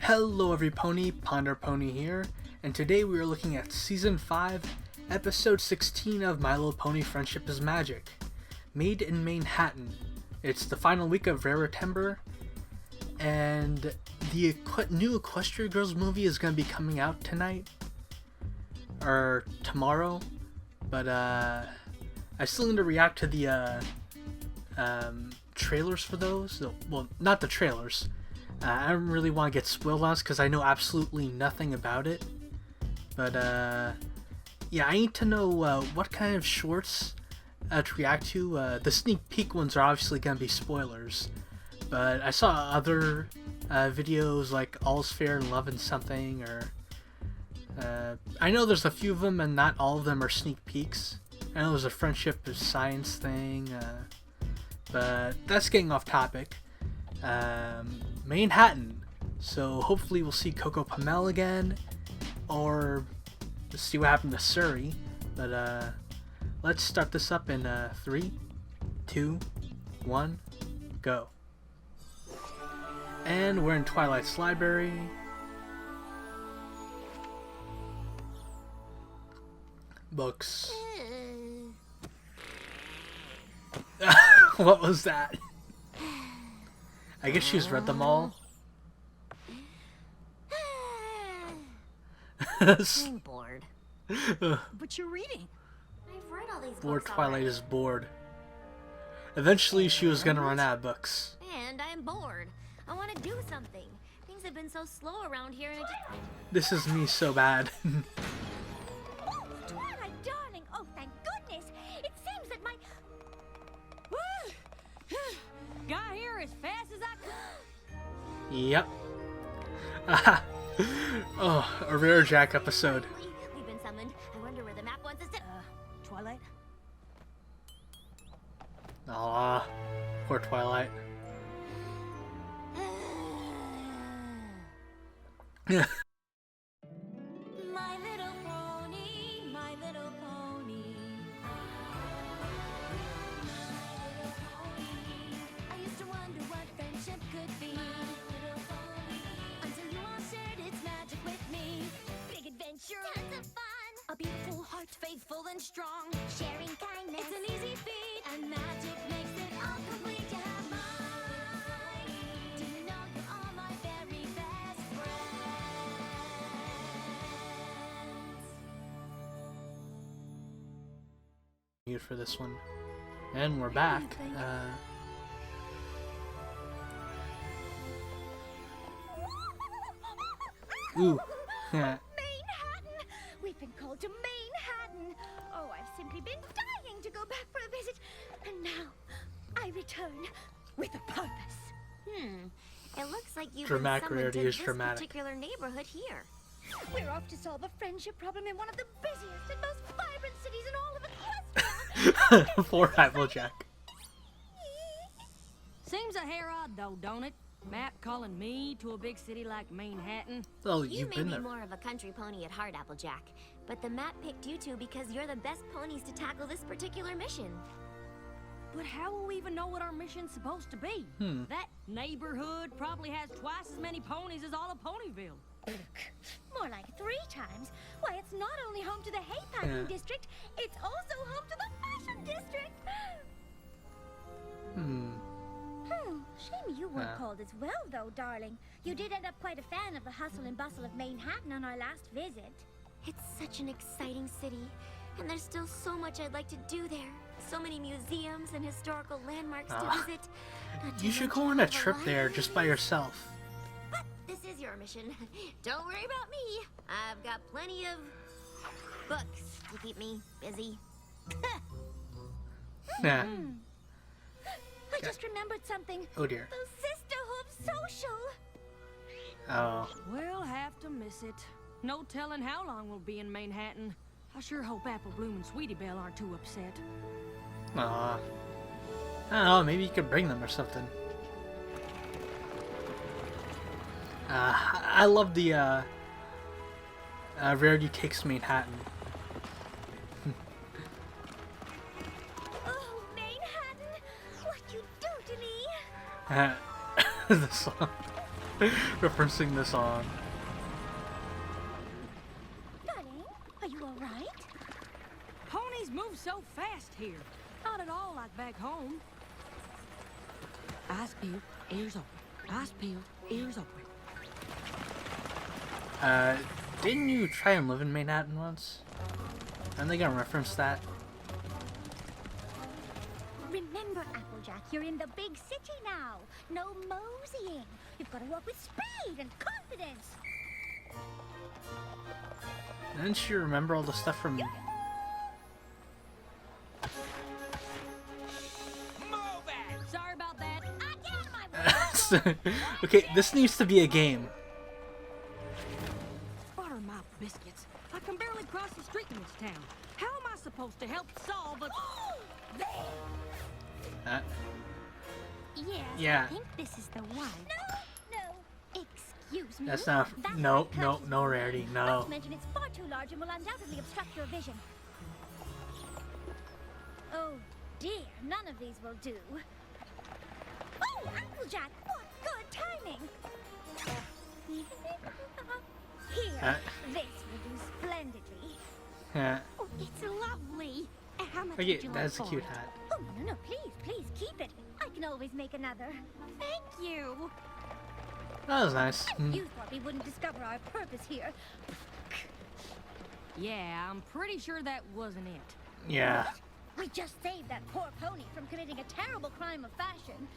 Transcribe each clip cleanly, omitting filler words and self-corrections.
Hello everypony, Ponder Pony here, and today we are looking at Season 5, Episode 16 of My Little Pony Friendship is Magic. Made in Manehattan. It's the final week of Raritember, and the new Equestria Girls movie is going to be coming out tonight, or tomorrow, but I still need to react to the trailers for those. Well, not the trailers. I don't really want to get spoiled on this because I know absolutely nothing about it. But yeah, I need to know what kind of shorts to react to. The sneak peek ones are obviously going to be spoilers. But I saw other videos like All's Fair in Love and Something, or I know there's a few of them and not all of them are sneak peeks. I know there's a Friendship is Science thing, but that's getting off topic. Manehattan. So hopefully we'll see Coco Pamel again, or see what happened to Surrey. But let's start this up in 3, 2, 1, go. And we're in Twilight's library. Books. What was that? I guess she's read them all. I'm bored. But you're reading. I've read all these Poor books Twilight already. is bored. Eventually she was gonna run out of books. And I'm bored. I want to do something. Things have been so slow around here, and I just... This is me so bad. Oh, Twilight, darling. Oh, thank goodness. It seems that my... Got here as fast as I could. Yep. Oh, a Rare Jack episode. We've been summoned. I wonder where the map wants us to... Twilight? Aw, poor Twilight. Yeah. My little pony, my little pony. I used to wonder what friendship could be. Until you all shared its magic with me. Big adventure, tons of fun. A beautiful heart, faithful and strong. Sharing kindness, it's an easy feat. And magic makes it all complete. You have mine. Do you know you're all my very best friends? Mute for this one. And we're back. Ooh. Yeah. Manehattan! We've been called to Manehattan. Oh, I've simply been dying to go back for a visit. And now, I return with a purpose. It looks like you've Dramatic been summoned Rarity to is this dramatic. particular neighborhood here. We're off to solve a friendship problem in one of the busiest and most vibrant cities in all of Equestria. Poor Applejack. Seems a hair odd though, don't it? Map calling me to a big city like Manehattan. Oh, You you've may been be there. more of a country pony at heart, Applejack, but the map picked you two because you're the best ponies to tackle this particular mission. But how will we even know what our mission's supposed to be? That neighborhood probably has twice as many ponies as all of Ponyville. More like 3 times. Why, it's not only home to the hay packing district, it's also home to the fashion district. Shame you weren't called as well, though, darling. You did end up quite a fan of the hustle and bustle of Manehattan on our last visit. It's such an exciting city, and there's still so much I'd like to do there. So many museums and historical landmarks to visit. Not to You should mention go on a the trip there library. just by yourself. But this is your mission. Don't worry about me. I've got plenty of books to keep me busy. Yeah. I just remembered something. Oh dear. The Sisterhood Social. Oh. We'll have to miss it. No telling how long we'll be in Manehattan. I sure hope Apple Bloom and Sweetie Belle aren't too upset. Aw. I don't know, maybe you could bring them or something. I love the Rarity Takes Manehattan. Oh, Manehattan, what you do to me? The song. Referencing the song. Darling, are you all right? Ponies move so fast here. Not at all like back home. Eyes peeled, ears open. Eyes peeled, ears open. Didn't you try and live in Manhattan once? Aren't they gonna reference that? Remember, Applejack, you're in the big city now. No moseying. You've got to walk with speed and confidence. Didn't you remember all the stuff from... Sorry about that. Okay, this needs to be a game. Butter my biscuits. I can barely cross the street in this town. How am I supposed to help solve a... Yes, Yeah. I think this is the one. No. Excuse me. That's not... That's No, my no, purchase no, order. Rarity, Not no. to mention it's far too large and will undoubtedly obstruct your vision. Oh dear, none of these will do. Oh, Applejack, what good timing! Here, this will do splendidly. Yeah. Oh, it's lovely. How much Okay, would you like that's a for cute it? hat. Oh, no, please keep it. I can always make another. Thank you. That was nice. You thought we wouldn't discover our purpose here. Yeah, I'm pretty sure that wasn't it. Yeah. We just saved that poor pony from committing a terrible crime of fashion.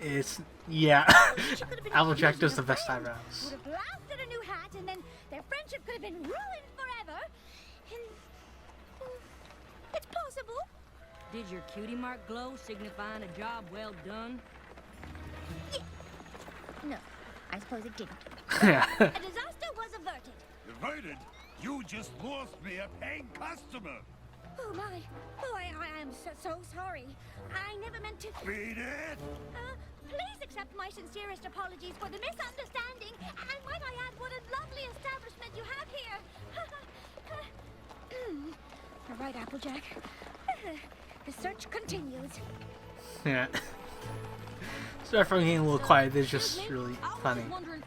It's... Yeah. She could have been Applejack accused does of the best friends, eyebrows. Would have laughed at a new hat, and then their friendship could have been ruined forever. And... it's possible. Did your cutie mark glow signifying a job well done? No, I suppose it didn't. Yeah. A disaster was averted. Diverted? You just lost me a paying customer. Oh my! Oh, I am so sorry. I never meant to. Beat it! Please accept my sincerest apologies for the misunderstanding. And might I add, what a lovely establishment you have here. All right, Applejack. The search continues. Yeah. Sorry for getting a little quiet. It's just Excuse me? really I was funny. just wondering,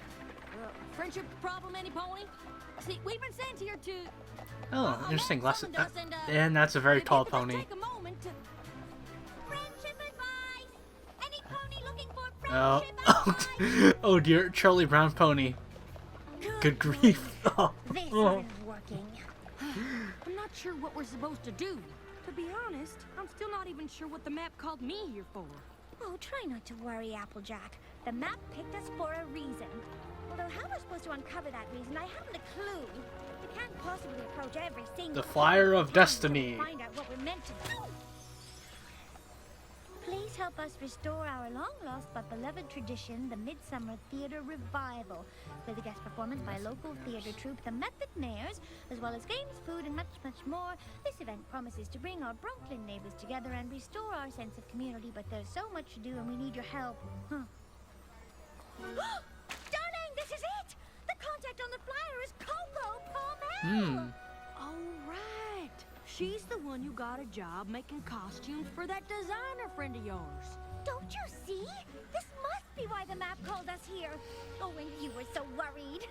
friendship problem, any pony? See, we've been sent here to... Oh, interesting. Less, summoned us and, and that's a very if you tall could just pony. Take a moment to... Friendship advice. Any pony looking for Oh, friendship advice? oh dear, Charlie Brown pony. Good grief. Oh. This Oh. isn't working. I'm not sure what we're supposed to do. To be honest, I'm still not even sure what the map called me here for. Oh, try not to worry, Applejack. The map picked us for a reason. Although how am I supposed to uncover that reason? I haven't a clue. We can't possibly approach every single The Flyer of town Destiny. to find out what we're meant to do. Please help us restore our long-lost but beloved tradition, the Midsummer Theater Revival, with a guest performance by local theater troupe, the Method Mayors, as well as games, food, and much, much more. This event promises to bring our Brooklyn neighbors together and restore our sense of community, but there's so much to do and we need your help. Huh. Darling, this is it! The contact on the flyer is Coco Palmel! Oh, right. She's the one who got a job making costumes for that designer friend of yours. Don't you see? This must be why the map called us here. Oh, and you were so worried.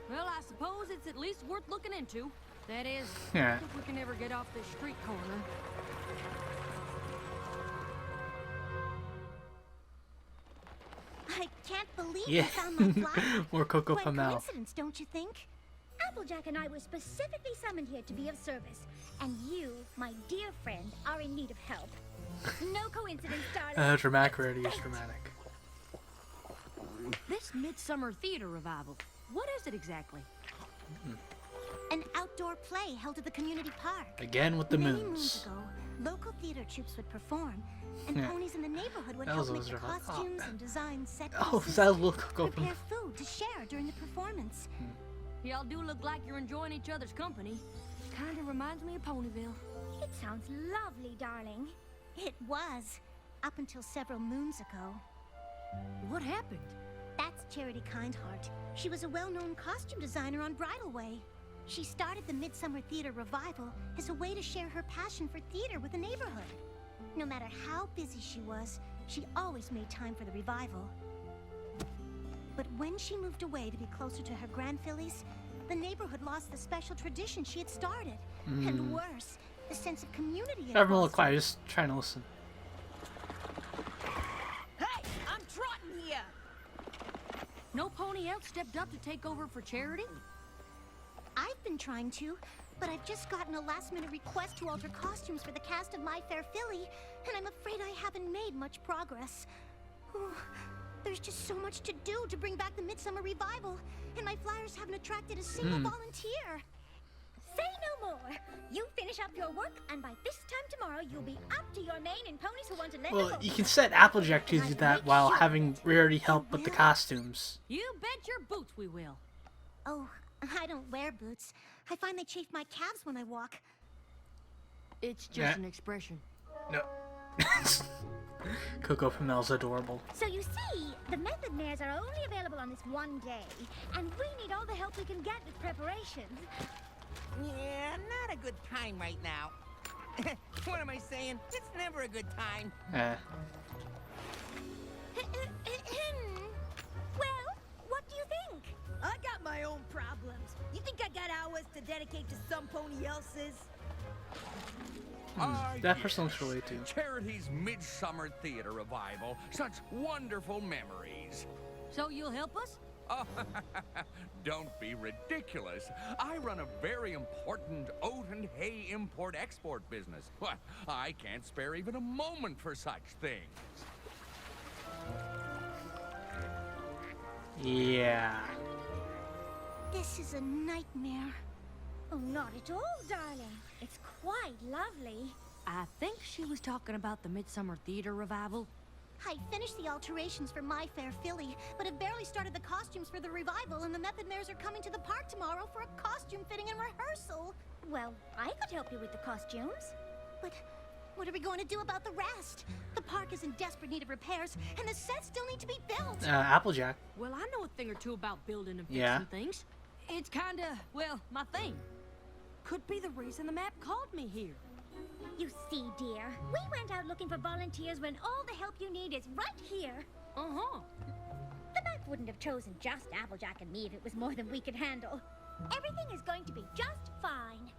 Well, I suppose it's at least worth looking into. That is, Yeah. if we can ever get off this street corner. I can't believe Yeah. you found my flyer. More Coco Quite a Palmel. coincidence, don't you think? Applejack and I were specifically summoned here to be of service, and you, my dear friend, are in need of help. No coincidence, darling. Dramatic Rarity is dramatic. This Midsummer Theater Revival, what is it exactly? An outdoor play held at the community park. Again with the Many moons. moons ago, local theater troupes would perform, and Yeah. ponies in the neighborhood would That help was make the Elizabeth. Oh, costumes and design set Oh, pieces, is that a little Coco prepare Palmel? food to share during the performance. Y'all do look like you're enjoying each other's company. Kinda reminds me of Ponyville. It sounds lovely, darling. It was, up until several moons ago. What happened? That's Charity Kindheart. She was a well-known costume designer on Bridleway. She started the Midsummer Theater Revival as a way to share her passion for theater with the neighborhood. No matter how busy she was, she always made time for the revival. Since she moved away to be closer to her grandfillies, the neighborhood lost the special tradition she had started. And worse, the sense of community it Everyone look fostered. quiet, just trying to listen. Hey, I'm trotting here. No pony else stepped up to take over for Charity? I've been trying to, but I've just gotten a last-minute request to alter costumes for the cast of My Fair Filly, and I'm afraid I haven't made much progress. Ooh, there's just so much to do to bring back the Midsummer Revival, and my flyers haven't attracted a single volunteer. Say no more. You finish up your work, and by this time tomorrow, you'll be up to your mane in ponies who want to let Well, go. you can set Applejack to do that while having Rarity help with the costumes. You bet your boots we will. Oh, I don't wear boots. I find they chafe my calves when I walk. It's just Yeah. an expression. No. Coco Pamel's adorable. So you see, the method mares are only available on this one day, and we need all the help we can get with preparations. Yeah, not a good time right now. What am I saying? It's never a good time. Well, what do you think? I got my own problems. You think I got hours to dedicate to some pony else's? That person looks related to. Charity's Midsummer Theater Revival. Such wonderful memories. So you'll help us? Oh, don't be ridiculous. I run a very important oat and hay import-export business. What? I can't spare even a moment for such things. Yeah. This is a nightmare. Oh, not at all, darling. It's quite lovely. I think she was talking about the Midsummer Theater Revival. I finished the alterations for My Fair Filly, but have barely started the costumes for the revival, and the method mares are coming to the park tomorrow for a costume fitting and rehearsal. Well, I could help you with the costumes. But what are we going to do about the rest? The park is in desperate need of repairs, and the sets still need to be built. Applejack. Well, I know a thing or two about building and fixing Yeah. things. It's kinda, well, my thing. Could be the reason the map called me here. You see, dear, we went out looking for volunteers when all the help you need is right here. Uh-huh. The map wouldn't have chosen just Applejack and me if it was more than we could handle. Everything is going to be just fine.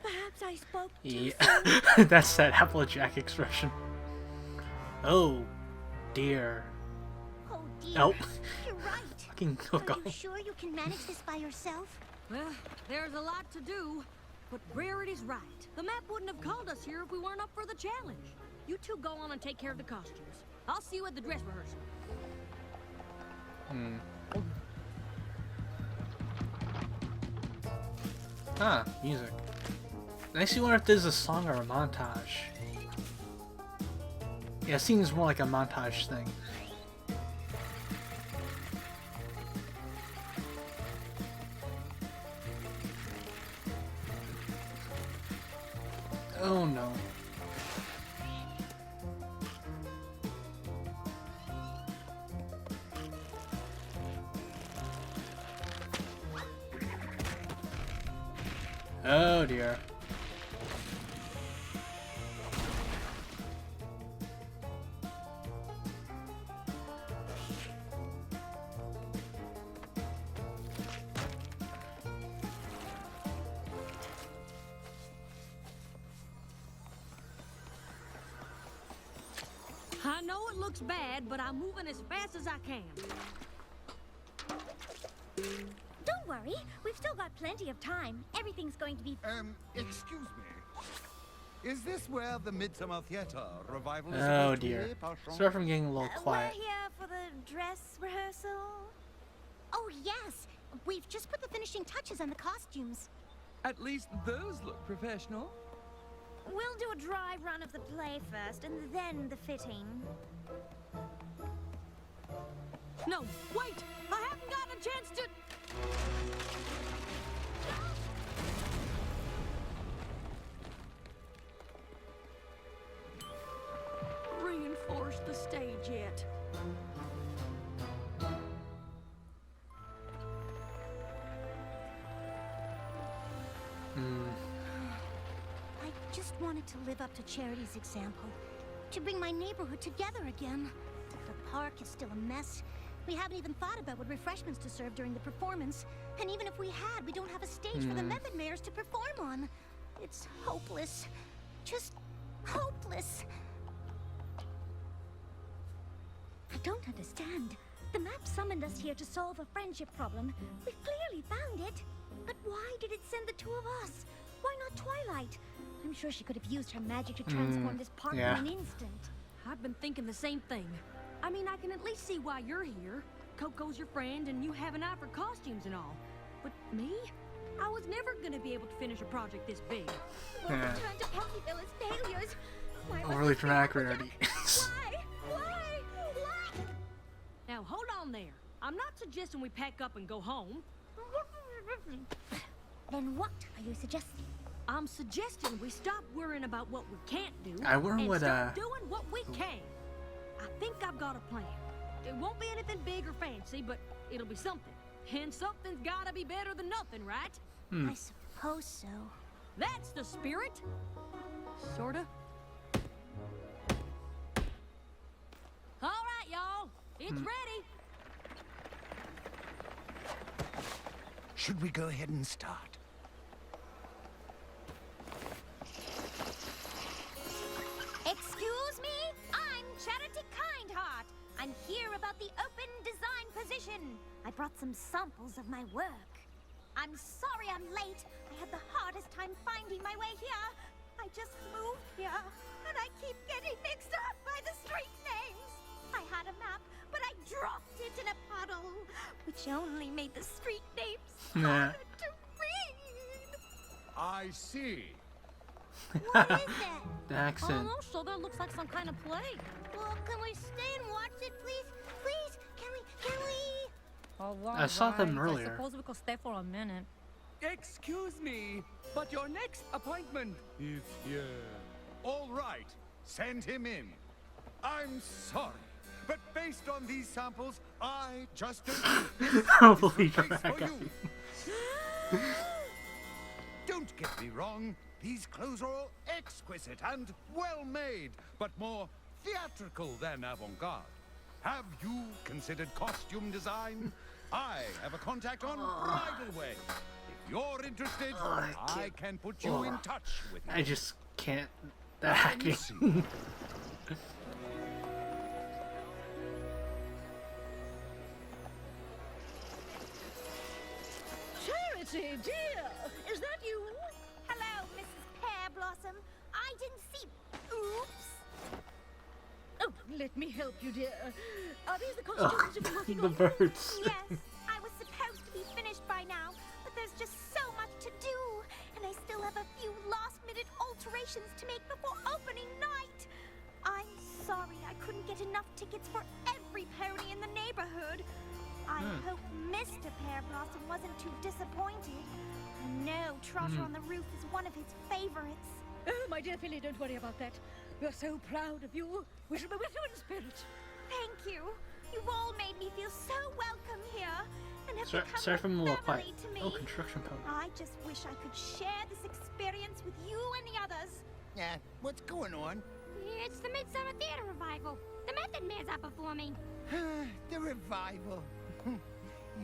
Perhaps I spoke too Yeah. soon. That's that Applejack expression. Oh, dear. Oh dear. Nope. You're right. Fucking Are Coco. you sure you can manage this by yourself? Well, there's a lot to do. But Rarity's right. The map wouldn't have called us here if we weren't up for the challenge. You two go on and take care of the costumes. I'll see you at the dress rehearsal. Ah, music. Makes me wonder if this is a song or a montage. Yeah, it seems more like a montage thing. Oh no. Oh dear. I know it looks bad, but I'm moving as fast as I can. Don't worry, we've still got plenty of time. Everything's going to be... Excuse me. Is this where the Midsummer Theater Revival is Oh supposed to dear. be, Patron? Sorry from getting a little quiet. We're here for the dress rehearsal. Oh yes, we've just put the finishing touches on the costumes. At least those look professional. We'll do a dry run of the play first, and then the fitting. No, wait! I haven't gotten a chance to... Reinforce the stage yet. I just wanted to live up to Charity's example, to bring my neighborhood together again. The park is still a mess, We haven't even thought about what refreshments to serve during the performance. And even if we had, we don't have a stage for the Method Mayors to perform on. It's hopeless. Just hopeless. I don't understand. The map summoned us here to solve a friendship problem. We've clearly found it. But why did it send the two of us? Why not Twilight? I'm sure she could have used her magic to transform this park in an instant. I've been thinking the same thing. I mean, I can at least see why you're here. Coco's your friend, and you have an eye for costumes and all. But me? I was never gonna be able to finish a project this big. We'll return to Pokeville as failures. Why was Overly it dramatic, failure? Rarity. Why? Now, hold on there. I'm not suggesting we pack up and go home. Then what are you suggesting? I'm suggesting we stop worrying about what we can't do I wonder and what, start doing what we can. I think I've got a plan. It won't be anything big or fancy, but it'll be something. And something's gotta be better than nothing, right? I suppose so. That's the spirit. Sorta. All right, y'all. It's ready. Should we go ahead and start? Excuse me? I'm Charity Kindheart. I'm here about the open design position. I brought some samples of my work. I'm sorry I'm late. I had the hardest time finding my way here. I just moved here, and I keep getting mixed up by the street names. I had a map, but I dropped it in a puddle, which only made the street names harder to read. I see. What is that? The Oh, accent. no, so that looks like some kind of play. Well, can we stay and watch it, please? Please, can we? Oh, I saw them earlier. I suppose we could stay for a minute. Excuse me, but your next appointment He's here. All right, send him in. I'm sorry, but based on these samples, I just don't think this Overly is the place dramatic. for you. Don't get me wrong, these clothes are all exquisite and well made, but more theatrical than avant-garde. Have you considered costume design? I have a contact on Bridal Way. If you're interested, I can put you in touch with him. I just can't. That Let me acting. see. Charity, dear, is that you? Hello, Mrs. Pear Blossom. I didn't see. Oops. Oh, let me help you, dear. Are these the costumes you've been working The on? birds. Yes, I was supposed to be finished by now, but there's just so much to do, and I still have a few last-minute alterations to make before opening night. I'm sorry I couldn't get enough tickets for every pony in the neighborhood. I hope Mr. Pear Blossom wasn't too disappointed. I know Trotter on the Roof is one of his favorites. Oh, my dear Philly, don't worry about that. We're so proud of you. We shall be with you in spirit. Thank you. You've all made me feel so welcome here, and have Sorry, become sorry if I'm a little family quiet. to me. Oh, construction pony. I just wish I could share this experience with you and the others. What's going on? It's the Midsummer Theater Revival. The Method Mayors are performing. The revival.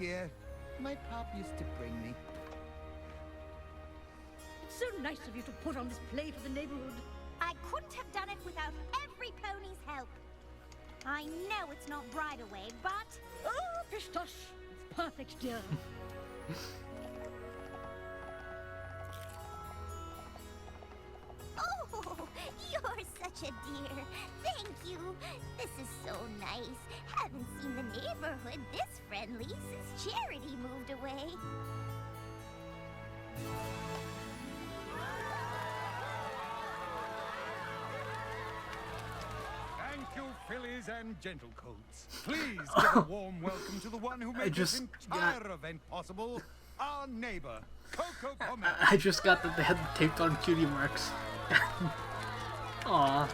Yeah, my pop used to bring me. It's so nice of you to put on this play for the neighborhood. I couldn't have done it without every pony's help. I know it's not Bridal Way, but Oh, pistache. It's perfect, dear. oh, you're such a dear. Thank you. This is so nice. Haven't seen the neighborhood this friendly since Charity moved away. Thank you, fillies and gentlecoats. Please give a warm welcome to the one who made this just entire event possible, our neighbor, Coco Comet. I just got that they had taped on cutie marks. Aw.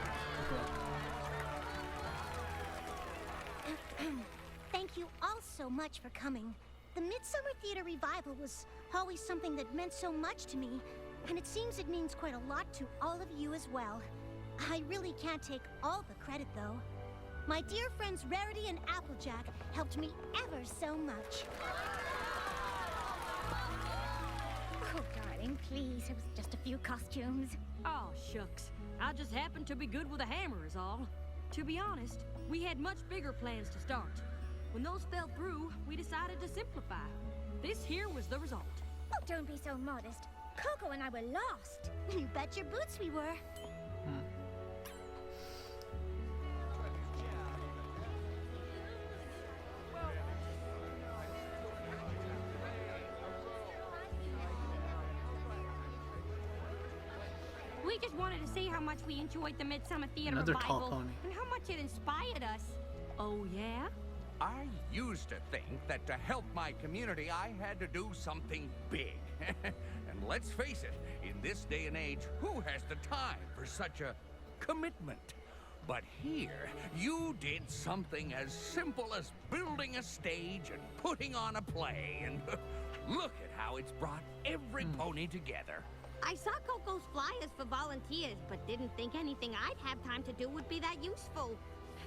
Thank you all so much for coming. The Midsummer Theater Revival was always something that meant so much to me, and it seems it means quite a lot to all of you as well. I really can't take all the credit, though. My dear friends Rarity and Applejack helped me ever so much. Oh, darling, please. It was just a few costumes. Oh, shucks. I just happened to be good with a hammer is all. To be honest, we had much bigger plans to start. When those fell through, we decided to simplify. This here was the result. Oh, don't be so modest. Coco and I were lost. You bet your boots we were. We just wanted to see how much we enjoyed the Midsummer Theater Another tall Revival pony. and how much it inspired us. Oh, yeah? I used to think that to help my community, I had to do something big. And let's face it, in this day and age, who has the time for such a commitment? But here, you did something as simple as building a stage and putting on a play. And look at how it's brought every pony together. I saw Coco's flyers for volunteers, but didn't think anything I'd have time to do would be that useful.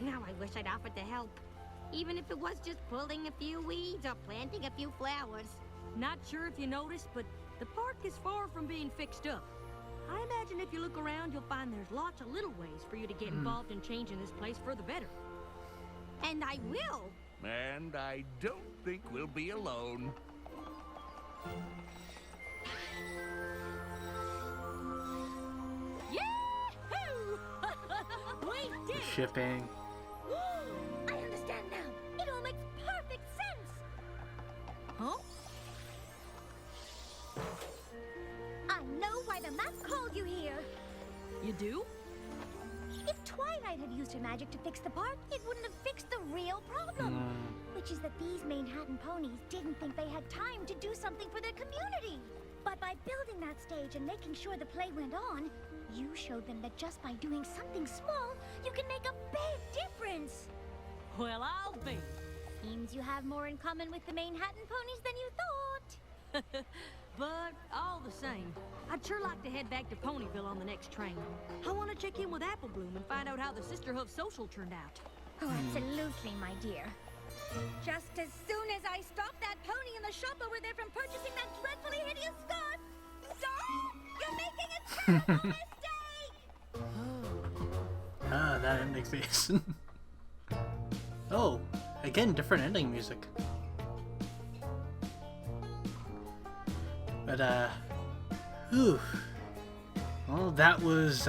Now I wish I'd offered to help. Even if it was just pulling a few weeds or planting a few flowers. Not sure if you noticed, but the park is far from being fixed up. I imagine if you look around, you'll find there's lots of little ways for you to get involved in changing this place for the better. And I will. And I don't think we'll be alone. Yahoo! We did it! Shipping. I understand now. It all makes perfect sense. Huh? I know why the map called you here. You do? If Twilight had used her magic to fix the park, it wouldn't have fixed the real problem. Which is that these Manehattan ponies didn't think they had time to do something for their community. But by building that stage and making sure the play went on, you showed them that just by doing something small, you can make a big difference. Well, I'll be. Seems you have more in common with the Manehattan ponies than you thought. But all the same, I'd sure like to head back to Ponyville on the next train. I want to check in with Apple Bloom and find out how the Sisterhood social turned out. Oh, absolutely, my dear. Just as soon as I stop that pony in the shop over there from purchasing that dreadfully hideous scarf. Stop! You're making a terrible mistake! Ah, that ending face. Oh, again, different ending music. But, whew. Well, that was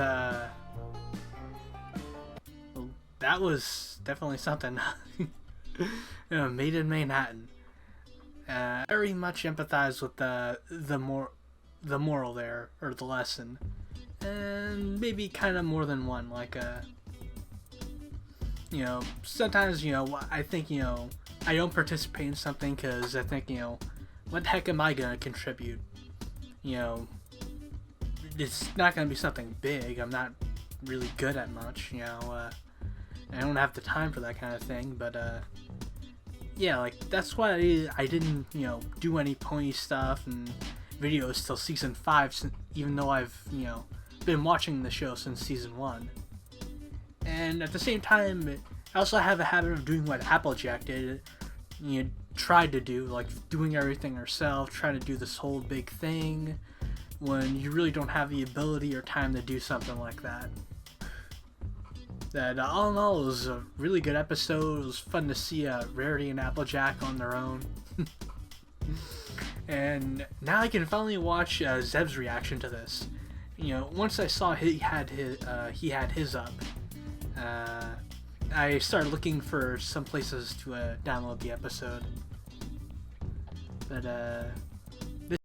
definitely something. You know, made in Manhattan. Very much empathize with the moral there, or the lesson. And maybe kind of more than one, like, you know, sometimes, you know, I think, you know, I don't participate in something because I think, you know, what the heck am I going to contribute? You know, it's not going to be something big. I'm not really good at much, you know. I don't have the time for that kind of thing, but, yeah, like, that's why I didn't, you know, do any pony stuff and videos till season 5, even though I've, you know, been watching the show since season 1. And at the same time, I also have a habit of doing what Applejack did, you know, tried to do, like doing everything herself, trying to do this whole big thing, when you really don't have the ability or time to do something like that. That all in all, it was a really good episode. It was fun to see Rarity and Applejack on their own. And now I can finally watch Zeb's reaction to this. You know, once I saw he had his up, I started looking for some places to download the episode. But